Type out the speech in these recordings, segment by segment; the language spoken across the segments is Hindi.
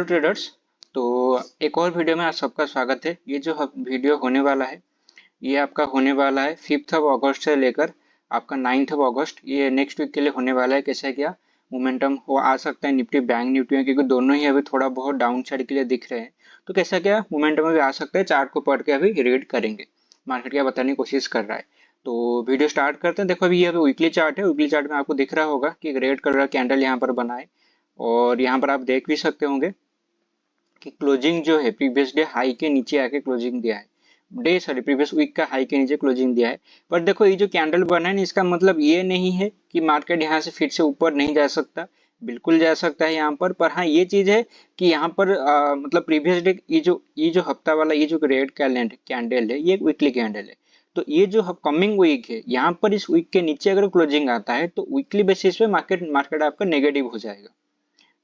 Hello traders. तो एक और वीडियो में आप सबका स्वागत है। ये जो वीडियो होने वाला है ये आपका होने वाला है 5 अगस्त से लेकर आपका 9 अगस्त, ये नेक्स्ट वीक के लिए होने वाला है। कैसा क्या मोमेंटम हो आ सकता है निफ्टी बैंक निफ्टी में, क्योंकि दोनों ही अभी थोड़ा बहुत डाउन साइड के लिए दिख रहे हैं। तो कैसा क्या मोमेंटम अभी आ सकता है, चार्ट को पढ़ के अभी रीड करेंगे, मार्केट क्या बताने की कोशिश कर रहा है। तो वीडियो स्टार्ट करते हैं। देखो अभी ये अभी वीकली चार्ट है। वीकली चार्ट में आपको दिख रहा होगा कि रेड कलर का कैंडल यहाँ पर बना है, और यहाँ पर आप देख भी सकते होंगे कि क्लोजिंग जो है प्रीवियस डे हाई के नीचे आके क्लोजिंग दिया है। प्रीवियस वीक का हाई के नीचे क्लोजिंग दिया है। पर देखो ये जो कैंडल बना है ना, इसका मतलब ये नहीं है कि मार्केट यहाँ से फिर से ऊपर नहीं जा सकता, बिल्कुल जा सकता है यहाँ पर हाँ ये चीज है कि यहाँ पर मतलब प्रीवियस डे ये जो हफ्ता वाला ये जो रेड कैंडल है ये एक वीकली कैंडल है। तो ये जो कमिंग वीक है यहाँ पर इस वीक के नीचे अगर क्लोजिंग आता है तो वीकली बेसिस पे मार्केट मार्केट आपका नेगेटिव हो जाएगा।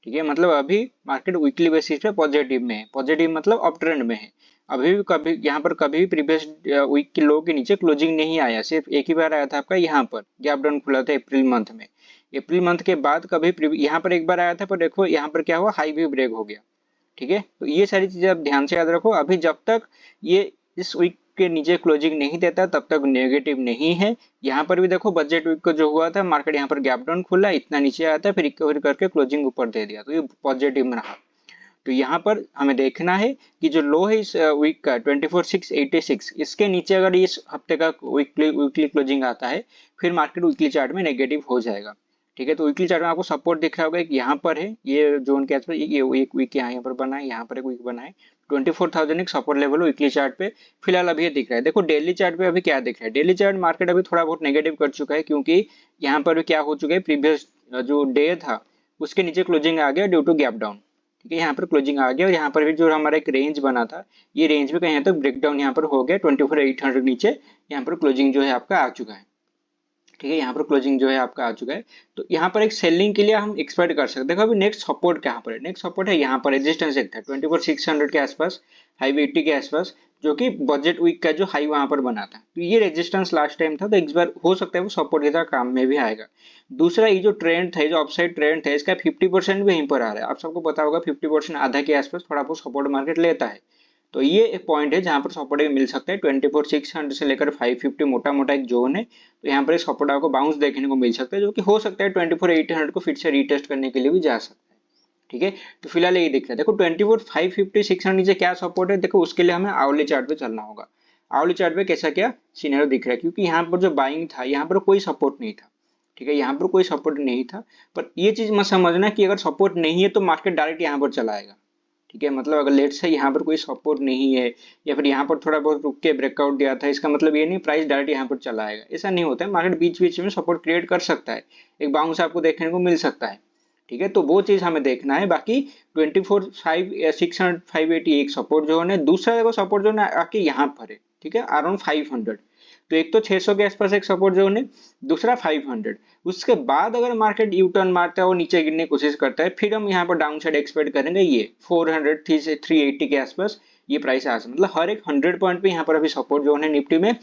ठीक है, मतलब अभी मार्केट वीकली बेसिस पे पॉजिटिव में है, पॉजिटिव मतलब अप ट्रेंड में है। अभी भी कभी यहाँ पर कभी भी प्रीवियस वीक के लो के नीचे क्लोजिंग नहीं आया, सिर्फ एक ही बार आया था आपका यहाँ पर गैप डाउन खुला था अप्रैल मंथ में। अप्रैल मंथ के बाद कभी यहाँ पर एक बार आया था, पर देखो यहाँ पर क्या हुआ, हाई भी ब्रेक हो गया। ठीक है, तो ये सारी चीजें आप ध्यान से याद रखो। अभी जब तक ये इस वीक के नीचे क्लोजिंग नहीं देता तब तक नेगेटिव नहीं है। यहाँ पर भी देखो बजट वीक को जो हुआ था, मार्केट यहाँ पर गैप डाउन खुला, इतना नीचे आया था, फिर रिकवरी करके क्लोजिंग ऊपर दे दिया, तो ये पॉजिटिव में रहा। तो यहाँ पर हमें देखना है कि जो लो है इस वीक का 24,686, इसके नीचे अगर इस हफ्ते का वीकली क्लोजिंग आता है फिर मार्केट वीकली चार्ट में नेगेटिव हो जाएगा। ठीक है, तो वीकली चार्ट में आपको सपोर्ट दिख रहा होगा, एक यहाँ पर है, ये जोन के आसपास ये एक वीक यहाँ पर बना है, यहाँ पर एक वीक बना है। 24,000 एक सपोर्ट लेवल वीकली चार्ट पे फिलहाल अभी ये दिख रहा है। देखो डेली चार्ट पे अभी क्या दिख रहा है, डेली चार्ट मार्केट अभी थोड़ा बहुत नेगेटिव कर चुका है, क्योंकि यहाँ पर भी क्या हो चुका है, प्रीवियस जो डे था उसके नीचे क्लोजिंग आ गया ड्यू टू गैप डाउन। ठीक है, यहाँ पर क्लोजिंग आ गया, और यहाँ पर भी जो हमारा एक रेंज बना था ये रेंज भी कहीं तक ब्रेकडाउन यहाँ पर हो गया, 24,800 नीचे यहाँ पर क्लोजिंग जो है आपका आ चुका है। ठीक है, यहाँ पर क्लोजिंग जो है आपका आ चुका है। तो यहाँ पर एक सेलिंग के लिए हम एक्सपेक्ट कर सकते हैं। देखो अभी नेक्स्ट सपोर्ट कहाँ पर है, नेक्स्ट सपोर्ट है यहाँ पर, रेजिस्टेंस एक था 24,600 के आसपास, हाई 80 के आसपास, जो कि बजट वीक का जो हाई वहां पर बना था। तो ये रेजिस्टेंस लास्ट टाइम था, तो एक बार हो सकता है वो सपोर्ट की तरह काम में भी आएगा। दूसरा ये जो ट्रेंड था, जो अपसाइड ट्रेंड था, इसका 50% भी यहीं पर आ रहा है। आप सबको पता होगा 50% आधा के आसपास थोड़ा बहुत सपोर्ट मार्केट लेता है। तो ये एक पॉइंट है जहां पर सपोर्ट मिल सकता है। 24,600 से लेकर 550 मोटा मोटा एक जोन है, तो यहाँ पर सपोर्ट आपको बाउंस देखने को मिल सकता है, जो कि हो सकता है 24,800 को फिर से रीटेस्ट करने के लिए भी जा सकता है। ठीक है, तो फिलहाल यही दिख रहा है। देखो 24,550 600 नीचे क्या सपोर्ट है, देखो उसके लिए हमें आवली चार्ट पे चलना होगा। आवली चार्ट पे कैसा क्या सिनेरियो दिख रहा है, क्योंकि यहाँ पर जो बाइंग था यहाँ पर कोई सपोर्ट नहीं था। ठीक है, यहाँ पर कोई सपोर्ट नहीं था, पर ये चीज मत समझना कि अगर सपोर्ट नहीं है तो मार्केट डायरेक्ट यहाँ पर चला आएगा। ठीक है, मतलब अगर लेट से यहाँ पर कोई सपोर्ट नहीं है या फिर यहाँ पर थोड़ा बहुत रुक के ब्रेकआउट दिया था, इसका मतलब ये नहीं प्राइस डायरेक्ट यहाँ पर चला आएगा, ऐसा नहीं होता है। मार्केट बीच बीच में सपोर्ट क्रिएट कर सकता है, एक बाउंस आपको देखने को मिल सकता है। ठीक है, तो वो चीज हमें देखना है। बाकी 24,600 एक सपोर्ट जोन है, दूसरा देखो सपोर्ट जोन आके यहाँ पर है। ठीक है, अराउंड 500। तो एक तो 600 के आसपास एक सपोर्ट जोन है, दूसरा 500। उसके बाद अगर मार्केट यू टर्न मारता है और नीचे गिरने की कोशिश करता है, फिर हम यहाँ पर डाउन साइड एक्सपेक्ट करेंगे ये 400 से 380 के आसपास ये प्राइस आ सकता है। मतलब हर एक 100 पॉइंट पे यहाँ पर अभी सपोर्ट जोन है निफ्टी में।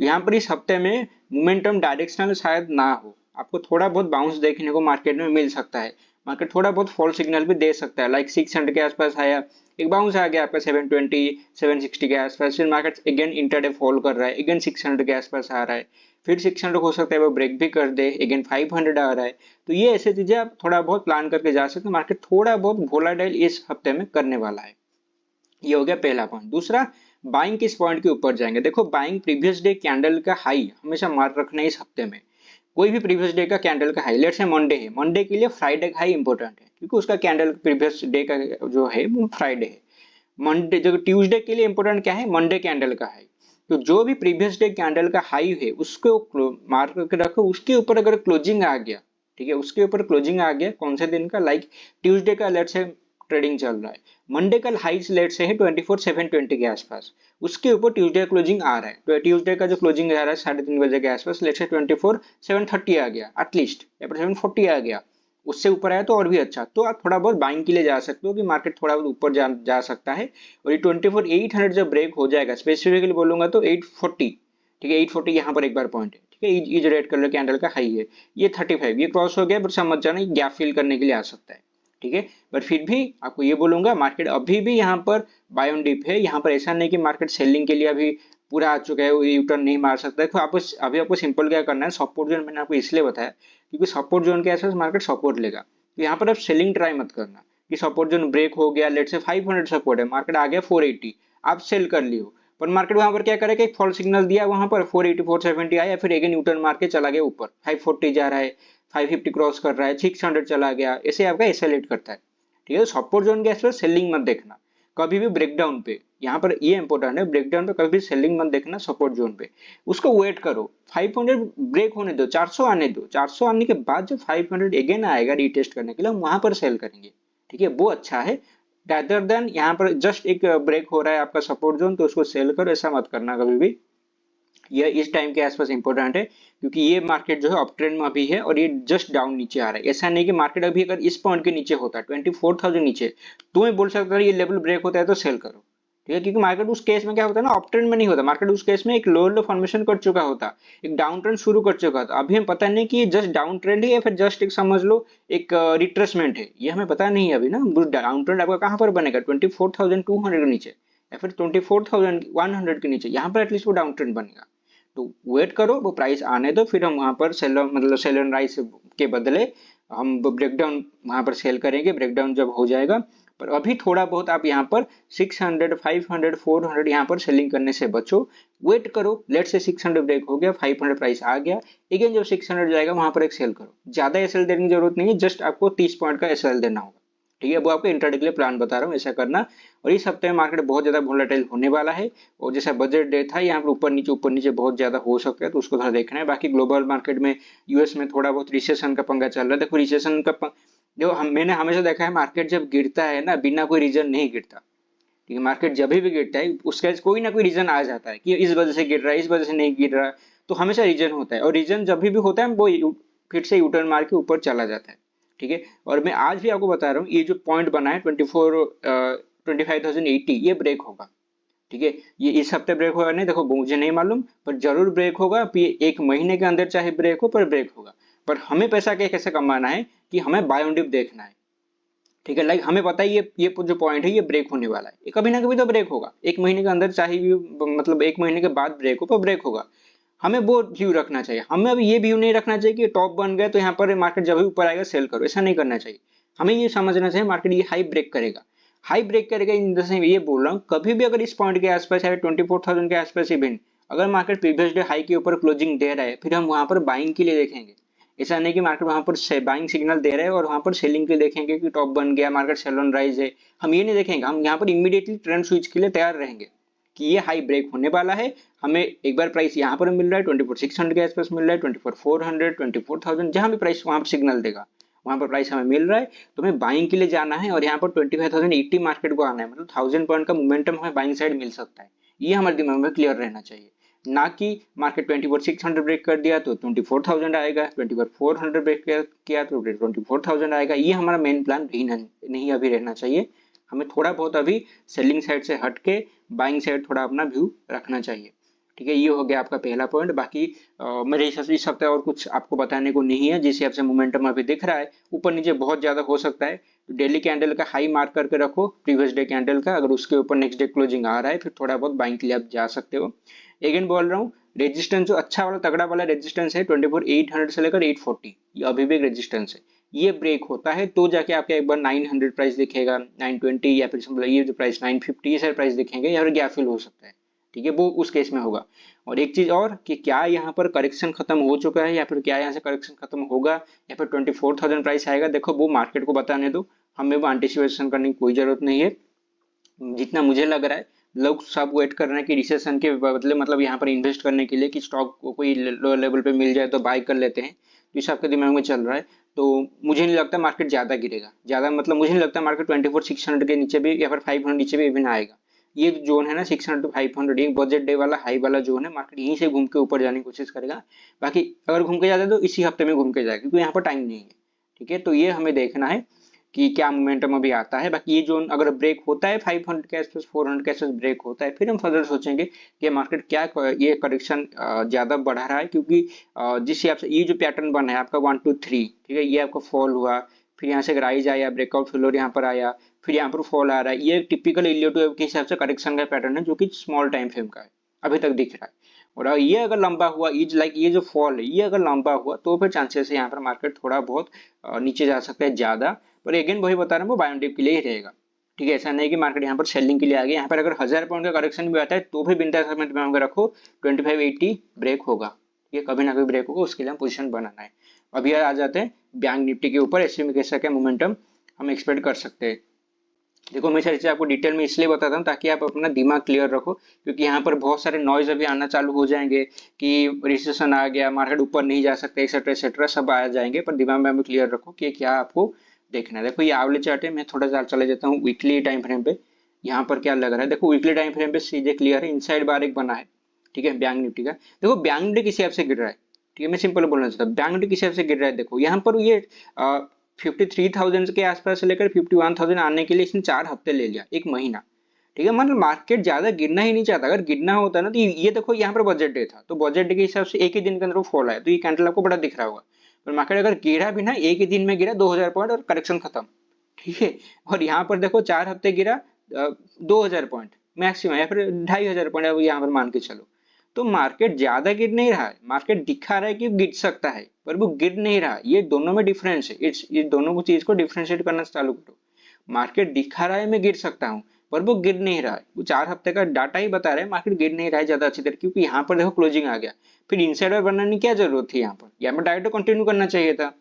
यहाँ पर इस हफ्ते में मोमेंटम डायरेक्शनल शायद ना हो, आपको थोड़ा बहुत बाउंस देखने को मार्केट में मिल सकता है। मार्केट थोड़ा बहुत फॉल सिग्नल भी दे सकता है, लाइक 600 के आसपास आया, एक बाउंस आ गया आपका 720 760 के आसपास, फिर मार्केट अगेन इंटरडे फॉल कर रहा है, अगेन 600 के आसपास आ रहा है, फिर 600 हो सकता है वो ब्रेक भी कर दे, अगेन 500 आ रहा है। तो ये ऐसी चीजें आप थोड़ा बहुत प्लान करके जा सकते हैं। मार्केट थोड़ा बहुत वोलाटाइल इस हफ्ते में करने वाला है। ये हो गया पहला पॉइंट। दूसरा, बाइंग किस पॉइंट के ऊपर जाएंगे। देखो बाइंग प्रीवियस डे कैंडल का हाई हमेशा मार्क रखना है इस हफ्ते में। कोई भी प्रीवियस डे का कैंडल का हाई, लेट्स से मंडे है, मंडे के लिए फ्राइडे का हाई इंपॉर्टेंट है, क्योंकि उसका कैंडल प्रीवियस डे का जो है वो फ्राइडे है। मंडे जो ट्यूसडे के लिए इंपॉर्टेंट क्या है, मंडे कैंडल का हाई। तो जो भी प्रीवियस डे कैंडल का हाई है उसको मार्क करके रखो, उसके ऊपर अगर क्लोजिंग आ गया, ठीक है, उसके ऊपर क्लोजिंग आ गया कौन से दिन का, लाइक ट्यूसडे का लेट्स से ट्रेडिंग चल रहा है, मंडे का हाई लेट से है 24,720 के आसपास, उसके ऊपर ट्यूसडे क्लोजिंग आ रहा है, तो ट्यूसडे का जो क्लोजिंग आ रहा है 3:30 बजे के आसपास, लेट से 24,730 आ गया एटलीस्ट, या फिर 740 आ गया, उससे ऊपर आया तो और भी अच्छा, तो आप थोड़ा बहुत बाइंग के लिए जा सकते हो कि मार्केट थोड़ा बहुत ऊपर जा सकता है। और ये 24,800 जब ब्रेक हो जाएगा, स्पेसिफिकली बोलूंगा तो 840, ठीक है, 840 यहाँ पर एक बार पॉइंट है। ठीक है, ये जो रेड कलर कैंडल का हाई है ये 35, ये क्रॉस हो गया, पर समझ जाना गैप फिल करने के लिए आ सकता है। ठीक है। बट फिर भी आपको ये बोलूंगा मार्केट अभी भी यहाँ पर बाय ऑन डिप है। यहाँ पर ऐसा नहीं कि मार्केट सेलिंग के लिए अभी पूरा आ चुका है, वो यू टर्न नहीं मार सकता है। तो आपको अभी आपको सिंपल क्या करना है, सपोर्ट जोन मैंने आपको इसलिए बताया क्योंकि सपोर्ट जोन के आसपास मार्केट सपोर्ट लेगा, तो यहाँ पर आप सेलिंग ट्राई मत करना कि सपोर्ट जोन ब्रेक हो गया, लेट से 500 सपोर्ट है, मार्केट आ गया 480, आप सेल कर लियो, पर मार्केट वहां पर क्या करेगा, एक फॉल सिग्नल दिया वहां पर 480 470 आया, फिर अगेन यूटर्न मार के चला गया ऊपर, 540 जा रहा है, 550 क्रॉस कर रहा है, 600 चला गया, ऐसे आपका एसेलेट करता है। ठीक है, सपोर्ट जोन के आसपास सेलिंग मत देखना कभी भी ब्रेकडाउन पे, यहाँ पर ये इंपॉर्टेंट है, ब्रेकडाउन पे कभी भी सेलिंग मत देखना सपोर्ट जोन पे, उसको वेट करो, 500 ब्रेक होने दो, 400 आने दो, 400 आने के बाद जब 500 अगेन आएगा रीटेस्ट करने के लिए, हम वहां पर सेल करेंगे। ठीक है, वो अच्छा है rather देन यहाँ पर जस्ट एक ब्रेक हो रहा है आपका सपोर्ट जोन तो उसको सेल करो, ऐसा मत करना कभी भी। ये इस टाइम के आसपास इंपॉर्टेंट है क्योंकि ये मार्केट जो है अप ट्रेंड में अभी है और ये जस्ट डाउन नीचे आ रहा है। ऐसा नहीं कि मार्केट अभी अगर इस पॉइंट के नीचे होता 24,000 नीचे, तो मैं बोल सकता ये लेवल ब्रेक होता है तो सेल करो। ठीक है, क्योंकि मार्केट उस केस में क्या होता है ना, अप ट्रेंड में नहीं होता, मार्केट उस केस में एक लोअर लो फॉर्मेशन कर चुका होता, एक डाउन ट्रेंड शुरू कर चुका था। अभी हम पता नहीं कि ये जस्ट डाउन ट्रेंड है या फिर जस्ट एक समझ लो एक रिट्रेसमेंट है, ये हमें पता नहीं है अभी ना। डाउन ट्रेंड आपका कहाँ पर बनेगा, 24,200 के नीचे या फिर 24,100 के नीचे, यहाँ पर एटलीस्ट वो डाउन ट्रेंड बनेगा। तो वेट करो, वो प्राइस आने दो, फिर हम वहां पर सेल मतलब सेल एंड राइस के बदले हम ब्रेकडाउन वहां पर सेल करेंगे, ब्रेकडाउन जब हो जाएगा। पर अभी थोड़ा बहुत आप यहाँ पर 600 500 400 यहाँ पर सेलिंग करने से बचो, वेट करो, लेट से 600 ब्रेक हो गया, 500 प्राइस आ गया, अगेन जब 600 जाएगा वहां पर एक सेल करो। ज्यादा एसएल देने की जरूरत नहीं है, जस्ट आपको 30 पॉइंट का एसएल देना होगा। ठीक है, वो आपको इंट्राडे के लिए प्लान बता रहा हूँ, ऐसा करना। और इस हफ्ते में मार्केट बहुत ज्यादा वोलेटाइल होने वाला है, और जैसा बजट डे था यहाँ पर ऊपर नीचे बहुत ज्यादा हो सकता है, तो उसको थोड़ा देखना है। बाकी ग्लोबल मार्केट में यूएस में थोड़ा बहुत रिसेशन का पंगा चल रहा है। देखो रिसेशन का जो मैंने हमेशा देखा है, मार्केट जब गिरता है ना, बिना कोई रीजन नहीं गिरता। ठीक है, मार्केट जब भी गिरता है उसका कोई ना कोई रीजन आ जाता है कि इस वजह से गिर रहा है, इस वजह से नहीं गिर रहा, तो हमेशा रीजन होता है, और रीजन जब भी होता है वो फिर से यूटर्न मार के ऊपर चला जाता है। ठीक है, और मैं आज भी आपको बता रहा हूँ, ये जो पॉइंट बना है 25,080, ये ब्रेक होगा। ठीक है, ये इस हफ्ते ब्रेक होगा नहीं, देखो मुझे नहीं मालूम, पर जरूर ब्रेक होगा। एक महीने के अंदर चाहे ब्रेक हो, पर ब्रेक होगा। पर हमें पैसा कैसे कमाना है कि हमें बाय ऑन डिप देखना है। ठीक है, लाइक हमें पता है ये जो पॉइंट है ये ब्रेक होने वाला है, ये कभी ना कभी तो ब्रेक होगा, एक महीने के अंदर चाहे भी, मतलब एक महीने के बाद ब्रेक हो, पर ब्रेक होगा। हमें वो व्यू रखना चाहिए, हमें अभी ये व्यू नहीं रखना चाहिए कि टॉप बन गए तो यहाँ पर मार्केट जब भी ऊपर आएगा सेल करो, ऐसा नहीं करना चाहिए। हमें ये समझना चाहिए मार्केट ये हाई ब्रेक करेगा, हाई ब्रेक करेगा इन द सेंस, ये बोल रहा हूँ कभी भी अगर इस पॉइंट के आसपास या 24,000 के आसपास इवेंट, अगर मार्केट प्रीवियस डे हाई के ऊपर क्लोजिंग दे रहा है, फिर हम वहां पर बाइंग के लिए देखेंगे। ऐसा नहीं कि मार्केट वहां पर बाइंग सिग्नल दे रहे हैं और वहां पर सेलिंग के लिए देखेंगे कि टॉप बन गया, मार्केट सेल ऑन राइज है, हम ये नहीं देखेंगे। हम यहाँ पर इमीडिएटली ट्रेंड स्विच के लिए तैयार रहेंगे कि ये हाई ब्रेक होने वाला है। हमें एक बार प्राइस यहाँ पर मिल रहा है 24,600 के आसपास मिल रहा है, 24,400 24,000 जहां भी प्राइस वहां पर सिग्नल देगा, वहां पर प्राइस हमें मिल रहा है, तो हमें बाइंग के लिए जाना है। और यहाँ पर 25,080 मार्केट को आना है, मतलब 1000 पॉइंट का मोमेंटम हमें बाइंग साइड मिल सकता है, ये हमारे दिमाग में क्लियर रहना चाहिए। ना कि मार्केट 24,600 ब्रेक कर दिया तो 24,000 आएगा, 24,400 ब्रेक किया तो 24,000 आएगा, ये हमारा मेन प्लान नहीं अभी रहना चाहिए। हमें थोड़ा बहुत अभी सेलिंग साइड से हट के बाइंग साइड थोड़ा अपना व्यू रखना चाहिए। ठीक है, ये हो गया आपका पहला पॉइंट। बाकी मेरे हिसाब से इस हफ्ते और कुछ आपको बताने को नहीं है, जिस हिसाब से मोमेंटम अभी दिख रहा है ऊपर नीचे बहुत ज्यादा हो सकता है, तो डेली कैंडल का हाई मार्क करके रखो प्रीवियस डे कैंडल का, अगर उसके ऊपर नेक्स्ट डे क्लोजिंग आ रहा है फिर थोड़ा बहुत बाइंग के लिए आप जा सकते हो। अगेन बोल रहा हूँ, रेजिस्टेंस जो अच्छा वाला तगड़ा वाला रेजिस्टेंस है 24,800 से लेकर 840, ये अभी भी एक रेजिस्टेंस है। ये ब्रेक होता है तो जाके आपका एक बार 900 प्राइस दिखेगा, 920 या फिर ये जो प्राइस 950 ये सारे प्राइस दिखेंगे, या फिर गैप फिल हो सकता है। ठीक है, वो उस केस में होगा। और एक चीज और कि क्या यहाँ पर करेक्शन खत्म हो चुका है या फिर क्या यहाँ से करेक्शन खत्म होगा या फिर 24,000 प्राइस आएगा, देखो वो मार्केट को बताने दो, हमें वो एंटिसिपेशन करने की कोई जरूरत नहीं है। जितना मुझे लग रहा है लोग सब वेट कर रहे हैं कि रिसेशन के बदले, मतलब यहाँ पर इन्वेस्ट करने के लिए कि स्टॉक को कोई लो लेवल पे मिल जाए तो बाय कर लेते हैं, तो इस आपके दिमाग में चल रहा है। तो मुझे नहीं लगता मार्केट ज्यादा गिरेगा, ज्यादा मतलब मुझे नहीं लगता मार्केट 24,600 के नीचे भी या फिर 500 नीचे भी इवन आएगा। ये जोन है ना 600 टू 500, एक बजट डे वाला हाई वाला जोन है, मार्केट यहीं से घूम के ऊपर जाने की कोशिश करेगा। बाकी अगर घूम के जाता है तो इसी हफ्ते में घूम के जाएगा, क्योंकि यहाँ पर टाइम नहीं है। ठीक है, तो ये हमें देखना है कि क्या मोमेंटम अभी आता है। बाकी ये जोन अगर ब्रेक होता है 500 के आसपास 400 के आसपास ब्रेक होता है, फिर हम फर्दर सोचेंगे कि मार्केट क्या ये करेक्शन ज्यादा बढ़ा रहा है, क्योंकि जिस हिसाब से ये जो पैटर्न बना है आपका 1 2 3, ठीक है, ये आपका फॉल हुआ, फिर यहाँ से एक राइज आया, ब्रेकआउट फ्लोर यहाँ पर आया, फिर यहाँ पर फॉल आ रहा है। ये टिपिकल इलियोटो वेव के हिसाब से करेक्शन का पैटर्न है जो कि स्मॉल टाइम फ्रेम का है, अभी तक दिख रहा है। और ये अगर लंबा हुआ, इज लाइक ये जो फॉल है ये अगर लंबा हुआ तो फिर चांसेस है यहाँ पर मार्केट थोड़ा बहुत नीचे जा सकता है ज्यादा। पर अगेन वही बता रहा हूँ, वो बाय ऑन डिप के लिए ही रहेगा। ठीक है, ऐसा नहीं कि मार्केट यहाँ पर सेलिंग के लिए आ गया। यहाँ पर अगर 1000 पॉइंट का करेक्शन भी आता है तो भी बिंदास में दिमाग में रखो 2580 ब्रेक होगा। ठीक है, कभी ना कभी ब्रेक होगा, उसके लिए हम पोजीशन बनाना है। अभी आ जाते हैं बैंक निफ्टी के ऊपर, ऐसे में कैसा क्या मोमेंटम हम एक्सपेक्ट कर सकते हैं। देखो मैं सर आपको डिटेल में इसलिए बताता हूँ ताकि आप अपना दिमाग क्लियर रखो, क्योंकि यहाँ पर बहुत सारे नॉइज अभी आना चालू हो जाएंगे कि रिसेशन आ गया, मार्केट ऊपर नहीं जा सकता, एक्सेट्रा एक्सेट्रा सब आ जाएंगे। पर दिमाग में हमें क्लियर रखो कि क्या आपको देखना है। देखो ये आवले चार्ट है, मैं थोड़ा सा चले जाता हूँ वीकली टाइम फ्रेम पे। यहाँ पर क्या लग रहा है, देखो वीकली टाइम फ्रेम पे सीधे क्लियर है, इनसाइड बार एक बना है। ठीक है, बैंक निफ्टी का देखो, बैंक निफ्टी किस हिसाब से गिर रहा है। ठीक है, मैं सिंपल बोलना चाहता हूँ बैंक निफ्टी किस हिसाब से गिर रहा है। देखो यहाँ पर ये 53,000 के आसपास से लेकर 51,000 आने के लिए इसने 4 हफ्ते ले लिया, एक महीना। ठीक है, मतलब मार्केट ज्यादा गिरना ही नहीं चाहता। अगर गिरना होता ना तो ये देखो यहाँ पर बजट डे था, तो बजट डे के हिसाब से एक ही दिन के अंदर वो फॉल आया, तो ये कैंडल आपको बड़ा दिख रहा होगा। पर मार्केट अगर गिरा भी ना, एक ही दिन में गिरा 2000 पॉइंट और करेक्शन खत्म। ठीक है, और यहाँ पर देखो 4 हफ्ते गिरा 2000 पॉइंट मैक्सिमम, या फिर 2500 पॉइंट अब यहाँ पर मान के चलो। तो मार्केट ज्यादा गिर नहीं रहा है, मार्केट दिखा रहा है कि गिर सकता है पर वो गिर नहीं रहा। ये दोनों में डिफरेंस है, इट्स ये दोनों को चीज को डिफरेंशिएट करना चालू करो। मार्केट दिखा रहा है मैं गिर सकता हूँ, पर वो गिर नहीं रहा है। वो 4 हफ्ते का डाटा ही बता रहा है मार्केट गिर नहीं रहा है ज्यादा अच्छी तरह, क्योंकि यहाँ पर देखो क्लोजिंग आ गया। फिर इनसाइडर बनाने की क्या जरूरत थी, यहाँ पर डायरेक्ट कंटिन्यू करना चाहिए था,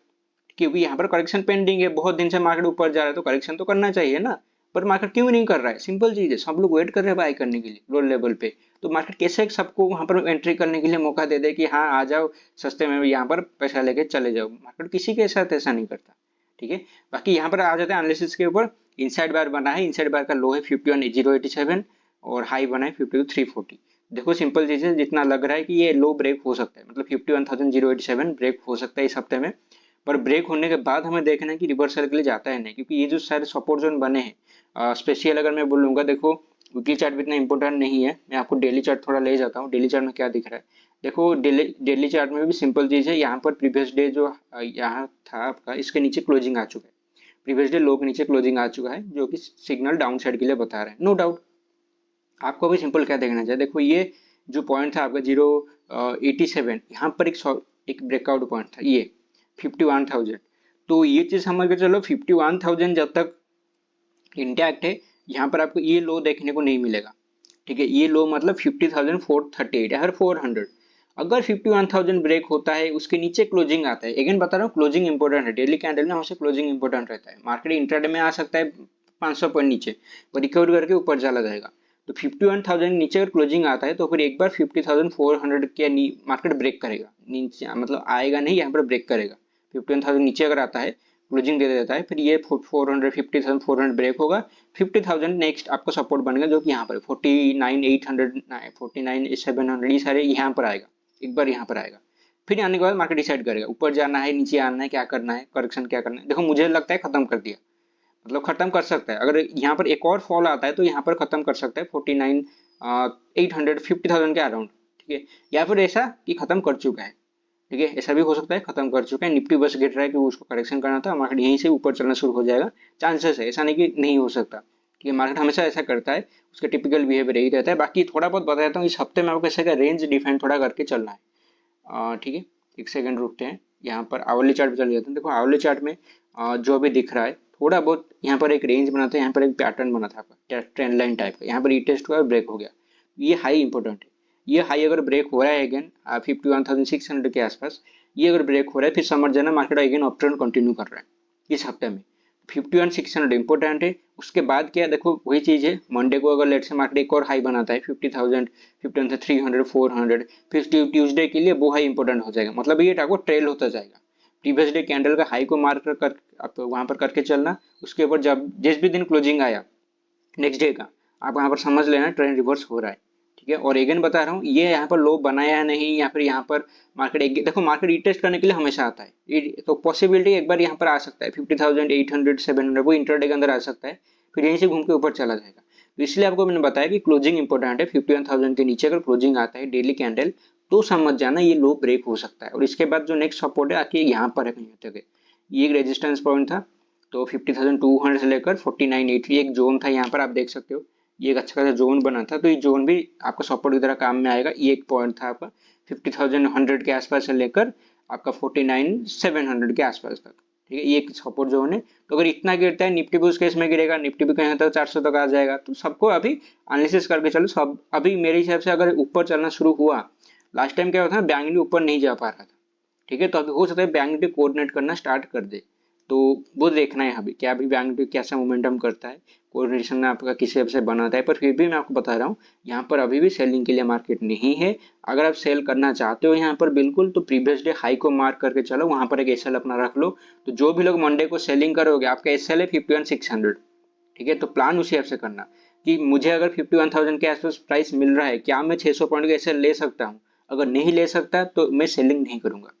क्योंकि यहाँ पर करेक्शन पेंडिंग है, बहुत दिन से मार्केट ऊपर जा रहा है तो करेक्शन तो करना चाहिए ना। पर मार्केट क्यों नहीं कर रहा है, सिंपल चीज है, सब लोग वेट कर रहे हैं बाय करने के लिए लो लेवल पे। तो मार्केट कैसे सबको वहां पर एंट्री करने के लिए मौका दे दे कि हाँ आ जाओ सस्ते में, यहाँ पर पैसा लेके चले जाओ। मार्केट किसी के साथ ऐसा नहीं करता। ठीक है, बाकी यहाँ पर आ जाते हैं एनालिसिस के ऊपर। इनसाइड बार बना है, इनसाइड बार का लो है 51,087 और हाई बना है 52,340। देखो सिंपल चीज है, जितना लग रहा है कि ये लो ब्रेक हो सकता है, मतलब 51,087 ब्रेक हो सकता है इस हफ्ते में। पर ब्रेक होने के बाद हमें देखना है कि रिवर्सल के लिए जाता है नहीं, क्योंकि ये जो सारे सपोर्ट जोन बने हैं, स्पेशल अगर मैं बोलूंगा, देखो वीकली चार्ट भी इतना इंपॉर्टेंट नहीं है, मैं आपको डेली चार्ट थोड़ा ले जाता हूँ। डेली चार्ट में क्या दिख रहा है, देखो डेली चार्ट में भी सिंपल चीज है। यहाँ पर प्रीवियस डे जो यहाँ था आपका, इसके नीचे क्लोजिंग आ चुका है, प्रीवियस डे लो के नीचे क्लोजिंग आ चुका है, जो कि सिग्नल डाउन साइड के लिए बता रहा है, नो डाउट। आपको भी सिंपल क्या देखना चाहिए, देखो ये जो पॉइंट था आपका 087, यहाँ पर एक ब्रेकआउट पॉइंट था ये 51,000। तो ये चीज समझ के चलो 51,000 जब तक इंटैक्ट है, यहाँ पर आपको ये लो देखने को नहीं मिलेगा। ठीक है, ये लो मतलब 50,438 या फिर 400। अगर 51,000 ब्रेक होता है, उसके नीचे क्लोजिंग आता है, अगेन बता रहा हूँ क्लोजिंग इंपॉर्टेंट है, डेली कैंडल में हमेशा क्लोजिंग इंपॉर्टेंट रहता है। मार्केट इंट्राडे में आ सकता है 500 पॉइंट नीचे, और रिकवर करके ऊपर चला जाएगा। तो 51,000 नीचे अगर क्लोजिंग आता है तो फिर एक बार 50,400 के मार्केट ब्रेक करेगा, नीचे मतलब आएगा नहीं, यहाँ पर ब्रेक करेगा। 51,000 नीचे अगर आता है, क्लोजिंग दे देता है, फिर ये 50,400 ब्रेक होगा। 50,000 नेक्स्ट आपको सपोर्ट बनेगा, जो कि यहाँ पर 49,800 49,700 ये सारे यहाँ पर आएगा, एक बार यहाँ पर आएगा। फिर आने के बाद मार्केट डिसाइड करेगा ऊपर जाना है नीचे आना है, क्या करना है, करेक्शन क्या करना है। देखो मुझे लगता है खत्म कर दिया, मतलब खत्म कर सकता है। अगर यहाँ पर एक और फॉल आता है तो यहाँ पर खत्म कर सकता है 49,800 50,000 के अराउंड। ठीक है, या फिर ऐसा कि खत्म कर चुका है। ठीक है, ऐसा भी हो सकता है खत्म कर चुका है, निफ्टी बस गिर रहा है कि उसको करेक्शन करना था, मार्केट यहीं से ऊपर चलना शुरू हो जाएगा, चांसेस है, ऐसा नहीं कि नहीं हो सकता। ठीक है, मार्केट हमेशा ऐसा करता है, उसका टिपिकल बिहेवियर यही रहता है। बाकी थोड़ा बहुत बता देता हूँ, इस हफ्ते में आपको कैसे रेंज डिफाइन थोड़ा करके चलना है। ठीक है, एक सेकंड रुकते हैं, यहाँ पर आवली चार्ट पे चले जाते हैं। देखो आवली चार्ट में जो भी दिख रहा है थोड़ा बहुत, यहाँ पर एक रेंज बना था, यहाँ पर एक पैटर्न बना था आपका ट्रेंड लाइन टाइप का, यहाँ पर रीटेस्ट हुआ ब्रेक हो गया, ये हाई इंपॉर्टेंट है। ये हाई अगर ब्रेक हो रहा है अगेन 51,600 के आसपास, ये अगर ब्रेक हो रहा है, फिर समझ जाना market again up trend continue कर रहा है इस हफ्ते में। 51,600 इंपॉर्टेंट है। उसके बाद क्या, देखो वही चीज है, मंडे को अगर लेट से मार्केट एक और हाई बनाता है 50,000 51,300 400, फिर ट्यूसडे के लिए वो हाई इंपॉर्टेंट हो जाएगा, मतलब ये आपको ट्रेल होता जाएगा। प्रीवियस डे कैंडल का हाई को मार्क कर आप वहां पर करके चलना, उसके ऊपर जब जिस भी दिन क्लोजिंग आया नेक्स्ट डे का, आप वहां पर समझ लेना ट्रेंड रिवर्स हो रहा है। ठीक है, और अगेन बता रहा हूँ, ये यहाँ पर लो बनाया है नहीं, या फिर यहाँ पर मार्केट देखो मार्केट रीटेस्ट करने के लिए हमेशा आता है, तो पॉसिबिलिटी एक बार यहाँ पर आ सकता है 50,800 700, वो इंटरडे के अंदर आ सकता है, फिर यहीं से घूम के ऊपर चला जाएगा। तो इसलिए आपको मैंने बताया कि क्लोजिंग इंपॉर्टेंट है। 51,000 के नीचे अगर क्लोजिंग आता है डेली कैंडल, तो समझ जाना ये लो ब्रेक हो सकता है। और इसके बाद जो नेक्स्ट सपोर्ट है आके यहाँ पर है, कहीं तक है, ये एक रेजिस्टेंस पॉइंट था, तो 50,200 से लेकर 4980 एक जोन था, यहाँ पर आप देख सकते हो ये एक अच्छा खासा जोन बना था, तो ये जोन भी आपका सपोर्ट की तरह काम में आएगा। ये एक पॉइंट था आपका 50,100 के आसपास से लेकर आपका 49,700 के आसपास तक, ठीक है, ये एक सपोर्ट जोन है। तो अगर इतना गिरता है निफ्टी भी उस केस में गिरेगा, निफ्टी भी कहीं तक 400 तक आ जाएगा। तो सबको अभी एनालिसिस करके चलो। सब अभी मेरे हिसाब से अगर ऊपर चलना शुरू हुआ, लास्ट टाइम क्या होता है बैंक निफ्टी ऊपर नहीं जा पा रहा था, ठीक है, तो अभी हो सकता है बैंक निफ्टी कोऑर्डिनेट करना स्टार्ट कर दे। तो वो देखना है अभी क्या अभी बैंक निफ्टी कैसा मोमेंटम करता है, कोऑर्डिनेशन में आपका किस हिसाब से बनाता है। पर फिर भी मैं आपको बता रहा हूँ यहाँ पर अभी भी सेलिंग के लिए मार्केट नहीं है। अगर आप सेल करना चाहते हो यहाँ पर बिल्कुल, तो प्रीवियस डे हाई को मार्क करके चलो, वहां पर एक एसएल अपना रख लो। तो जो भी लोग मंडे को सेलिंग करोगे, आपका एसएल है 51,600, ठीक है, तो प्लान उसी हिसाब से करना कि मुझे अगर 51,000 के आसपास प्राइस मिल रहा है, क्या मैं 600 पॉइंट का एसएल ले सकता हूँ? अगर नहीं ले सकता तो मैं सेलिंग नहीं करूंगा,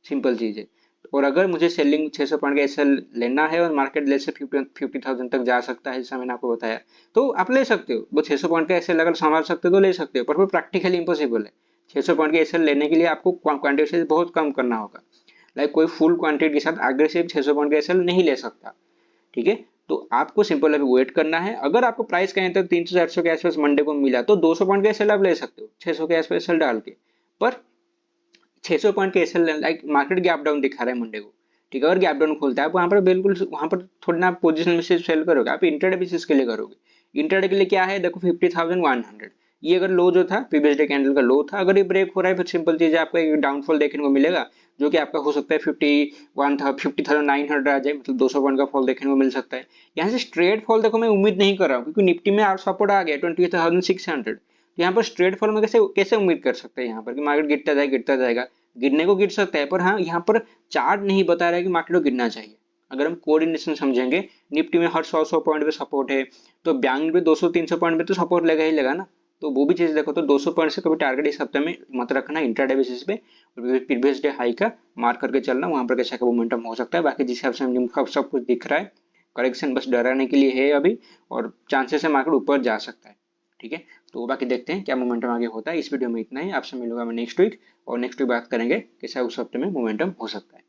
सिंपल चीज है। और अगर मुझे सेलिंग 600 पॉइंट का एसएल लेना है और मार्केट ले से 50,000 तक जा सकता है, जैसा मैंने आपको बताया, तो आप ले सकते हो। वो 600 पॉइंट का एसएल अगर संभाल सकते हो तो ले सकते हो, पर वो प्रैक्टिकली इम्पॉसिबल है। 600 पॉइंट का एसएल लेने के लिए आपको क्वांटिटी बहुत कम करना होगा। लाइक कोई फुल क्वांटिटी के साथ एग्रेसिव 600 पॉइंट का एसएल नहीं ले सकता, ठीक है। तो आपको सिंपल अभी वेट करना है। अगर आपको प्राइस कहीं तक 300-400 के आसपास मंडे को मिला तो 200 पॉइंट का एसएल आप ले सकते हो 600 के आसपास एसएल डाल के। पर 600 पॉइंट के SL like market gap down दिखा रहा है मंडे को, ठीक है, और गैप डाउन खोलता है, आप वहां पर बिल्कुल वहां पर थोड़ी ना आप पोजीशन में से सेल करोगे, आप इंटरडे बेसिस के लिए करोगे। इंटरडे के लिए क्या है, देखो 50,100, ये अगर लो जो था प्रीवियस डे कैंडल का लो था, अगर ये ब्रेक हो रहा है फिर सिंपल चीज है, आपको एक डाउनफॉल देखने को मिलेगा, जो कि आपका हो सकता है 50,900 आ जाए, मतलब 200 पॉइंट का फॉल देखने को मिल सकता है। यहाँ से स्ट्रेट फॉल देखो मैं उम्मीद नहीं कर रहा हूँ, क्योंकि निफ्टी में सपोर्ट आ गया 20,600। तो यहाँ पर स्ट्रेट फॉल में कैसे कैसे उम्मीद कर सकते हैं यहाँ पर कि मार्केट गिरता जाएगा। गिरने को गिर सकता है, पर हाँ यहाँ पर चार्ट नहीं बता रहा है कि मार्केट को गिरना चाहिए। अगर हम कोऑर्डिनेशन समझेंगे, निफ्टी में हर 100 पॉइंट पे सपोर्ट है, तो बैंक निफ्टी 200-300 पॉइंट पे तो सपोर्ट लगा ही लगा ना। तो वो भी चीज देखो, तो 200 पॉइंट से कभी टारगेट इस हफ्ते में मत रखना इंट्राडे बेसिस पे, और प्रीवियस डे हाई का मार्क करके चलना, वहां पर कैसा का मोमेंटम हो सकता है। बाकी जिस हिसाब से सब कुछ दिख रहा है, करेक्शन बस डराने के लिए है अभी, और चांसेस है मार्केट ऊपर जा सकता है, ठीक है। तो बाकी देखते हैं क्या मोमेंटम आगे होता है। इस वीडियो में इतना ही, आपसे मिलूंगा मैं नेक्स्ट वीक, और नेक्स्ट वीक बात करेंगे कैसा उस हफ्ते में मोमेंटम हो सकता है।